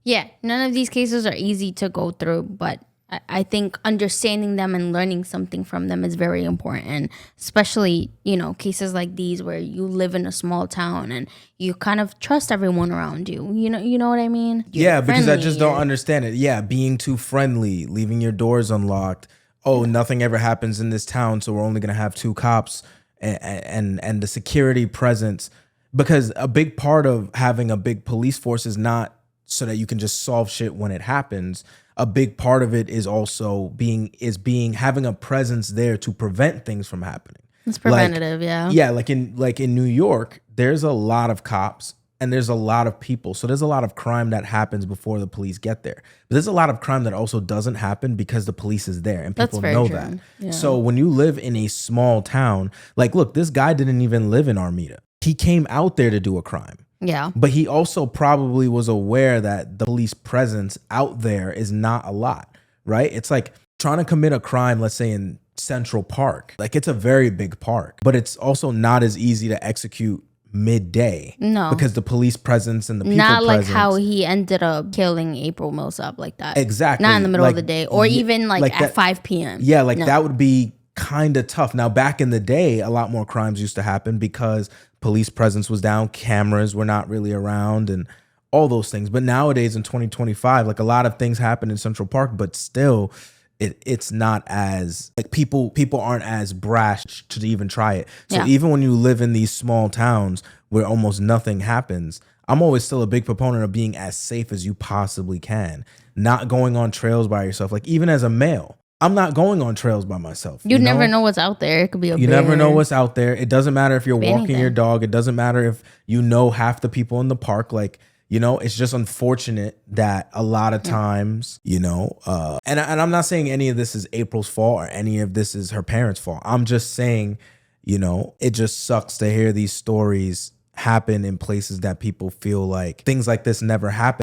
Yeah, none of these cases are easy to go through, but I think understanding them and learning something from them is very important. And especially, cases like these where you live in a small town and you kind of trust everyone around you. You know what I mean? Yeah, because I just don't understand it. Yeah, being too friendly, leaving your doors unlocked. Oh, nothing ever happens in this town, so we're only gonna have 2 cops and the security presence. Because a big part of having a big police force is not so that you can just solve shit when it happens. A big part of it is also having a presence there to prevent things from happening. It's preventative, yeah. Yeah, like in New York, there's a lot of cops and there's a lot of people. So there's a lot of crime that happens before the police get there. But there's a lot of crime that also doesn't happen because the police is there and people know that. Yeah. So when you live in a small town, like, look, this guy didn't even live in Armida. He came out there to do a crime. Yeah. But he also probably was aware that the police presence out there is not a lot, right? It's like trying to commit a crime, let's say in Central Park. Like, it's a very big park, but it's also not as easy to execute midday. No. Because the police presence and the people not like presence, how he ended up killing April Millsap like that. Exactly. Not in the middle of the day or even like at 5 p.m. Yeah, like that would be kind of tough. Now, back in the day, a lot more crimes used to happen because police presence was down, cameras were not really around, and all those things. But nowadays in 2025, like, a lot of things happen in Central Park, but still it's not as, like, people aren't as brash to even try it. So even when you live in these small towns where almost nothing happens, I'm always still a big proponent of being as safe as you possibly can, not going on trails by yourself. Like, even as a male, I'm not going on trails by myself. You never know what's out there. It could be a You bear. never know what's out there. It doesn't matter if you're walking anything. your dog. It doesn't matter if you know half the people in the park. Like, it's just unfortunate that a lot of times, and I'm not saying any of this is April's fault or any of this is her parents' fault. I'm just saying, it just sucks to hear these stories happen in places that people feel like things like this never happen.